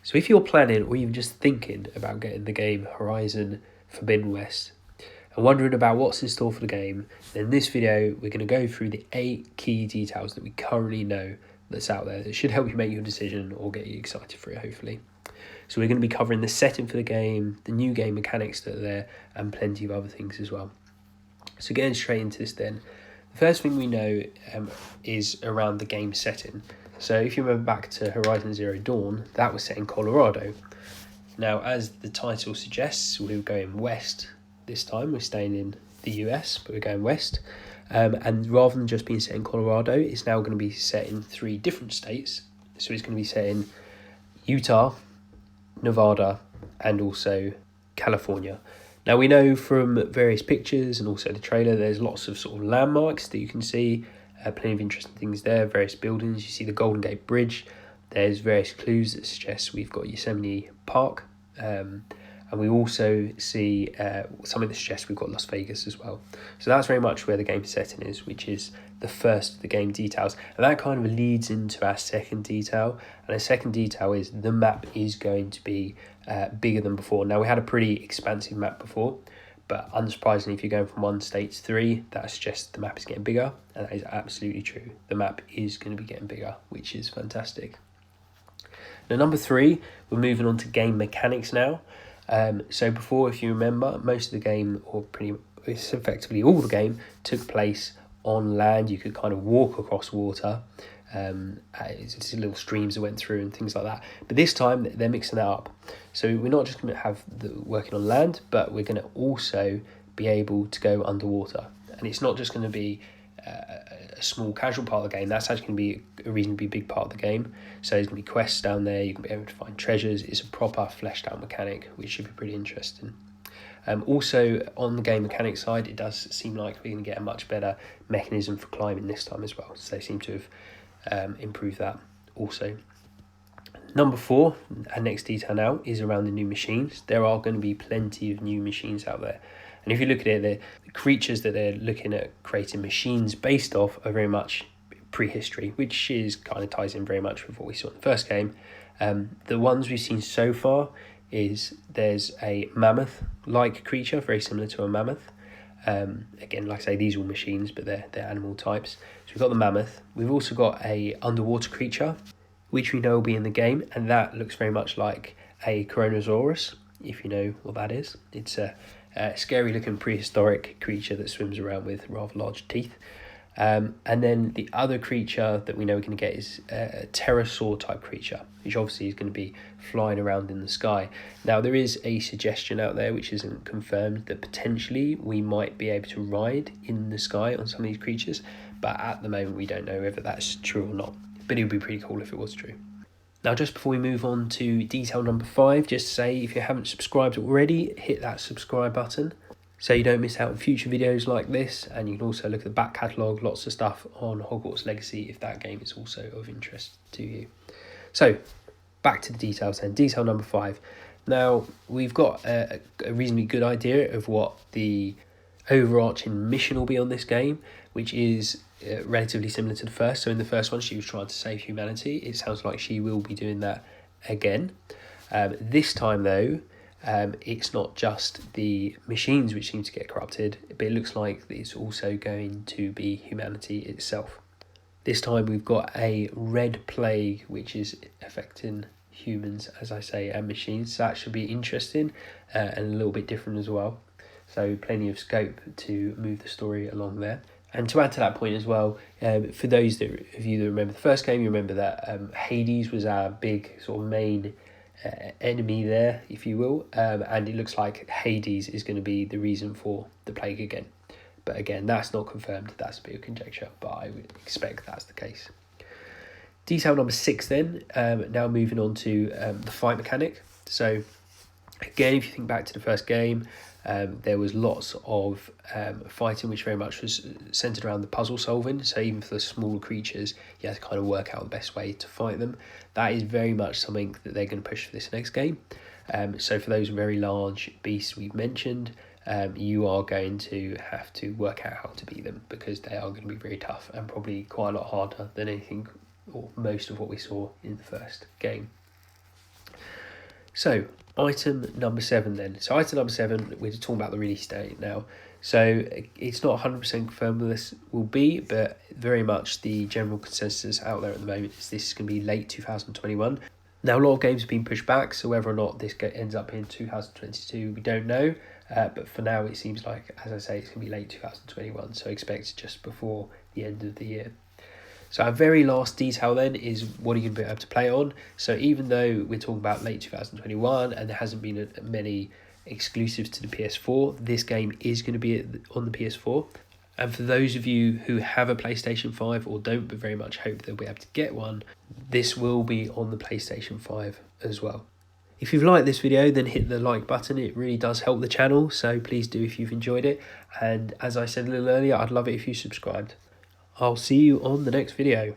So if you're planning or even just thinking about getting the game Horizon Forbidden West and wondering about what's in store for the game, then in this video we're going to go through the 8 key details that we currently know that's out there that should help you make your decision or get you excited for it, hopefully. So we're going to be covering the setting for the game, the new game mechanics that are there, and plenty of other things as well. So getting straight into this then, the first thing we know is around the game setting. So if you remember back to Horizon Zero Dawn, that was set in Colorado. Now, as the title suggests, we're going west this time. We're staying in the US, but we're going west. And rather than just being set in Colorado, it's now going to be set in 3 different states. So it's going to be set in Utah, Nevada, and also California. Now, we know from various pictures and also the trailer, there's lots of sort of landmarks that you can see. Plenty of interesting things there, various buildings. You see the Golden Gate Bridge. There's various clues that suggest we've got Yosemite Park. And we also see something that suggests we've got Las Vegas as well. So that's very much where the game setting is, which is the first of the game details. And that kind of leads into our second detail. And the second detail is the map is going to be bigger than before. Now, we had a pretty expansive map before, but unsurprisingly, if you're going from 1 state to 3, that suggests the map is getting bigger, and that is absolutely true. The map is going to be getting bigger, which is fantastic. Now, number 3, we're moving on to game mechanics now. So before, if you remember, most of the game, or it's effectively all the game, took place on land. You could kind of walk across water. It's little streams that went through and things like that. But this time they're mixing that up. So we're not just going to have the working on land, but we're going to also be able to go underwater. And it's not just going to be a small casual part of the game. That's actually going to be a reasonably big part of the game. So there's going to be quests down there. You can be able to find treasures. It's a proper fleshed out mechanic, which should be pretty interesting. Also, on the game mechanic side, it does seem like we're going to get a much better mechanism for climbing this time as well. So they seem to have improved that also. Number 4, our next detail now, is around the new machines. There are going to be plenty of new machines out there. And if you look at it, the creatures that they're looking at creating machines based off are very much prehistory, which is kind of ties in very much with what we saw in the first game. The ones we've seen so far is there's a mammoth-like creature, very similar to a mammoth. Again, like I say, these are all machines, but they're animal types. So we've got the mammoth. We've also got a underwater creature, which we know will be in the game, and that looks very much like a Kronosaurus, if you know what that is. It's a scary-looking prehistoric creature that swims around with rather large teeth. And then the other creature that we know we're going to get is a pterosaur-type creature, which obviously is going to be flying around in the sky. Now, there is a suggestion out there, which isn't confirmed, that potentially we might be able to ride in the sky on some of these creatures, but at the moment we don't know whether that's true or not. But it would be pretty cool if it was true. Now, just before we move on to detail number 5, just to say, if you haven't subscribed already, hit that subscribe button so you don't miss out on future videos like this. And you can also look at the back catalogue, lots of stuff on Hogwarts Legacy if that game is also of interest to you. So, back to the details then. Detail number 5. Now, we've got a reasonably good idea of what the overarching mission will be on this game, which is relatively similar to the first. So in the first one, she was trying to save humanity. It sounds like she will be doing that again. This time, though, it's not just the machines which seem to get corrupted, but it looks like it's also going to be humanity itself. This time we've got a red plague, which is affecting humans, as I say, and machines. So that should be interesting and a little bit different as well. So plenty of scope to move the story along there. And to add to that point as well, for those of you that remember the first game, you remember that Hades was our big sort of main enemy there, if you will. And it looks like Hades is going to be the reason for the plague again. But again, that's not confirmed. That's a bit of conjecture, but I would expect that's the case. Detail number 6 then, now moving on to the fight mechanic. So again, if you think back to the first game, there was lots of fighting which very much was centered around the puzzle solving. So even for the smaller creatures, you had to kind of work out the best way to fight them. That is very much something that they're going to push for this next game. So for those very large beasts we've mentioned, you are going to have to work out how to beat them, because they are going to be very tough and probably quite a lot harder than anything or most of what we saw in the first game. So, item number 7 then. So, item number 7, we're talking about the release date now. So, it's not 100% confirmed what this will be, but very much the general consensus out there at the moment is this is going to be late 2021. Now, a lot of games have been pushed back, so whether or not this ends up in 2022, we don't know. But for now, it seems like, as I say, it's going to be late 2021, so expect just before the end of the year. So our very last detail then is what are you going to be able to play on. So even though we're talking about late 2021 and there hasn't been many exclusives to the PS4, this game is going to be on the PS4. And for those of you who have a PlayStation 5 or don't but very much hope they'll be able to get one, this will be on the PlayStation 5 as well. If you've liked this video, then hit the like button. It really does help the channel, so please do if you've enjoyed it. And as I said a little earlier, I'd love it if you subscribed. I'll see you on the next video.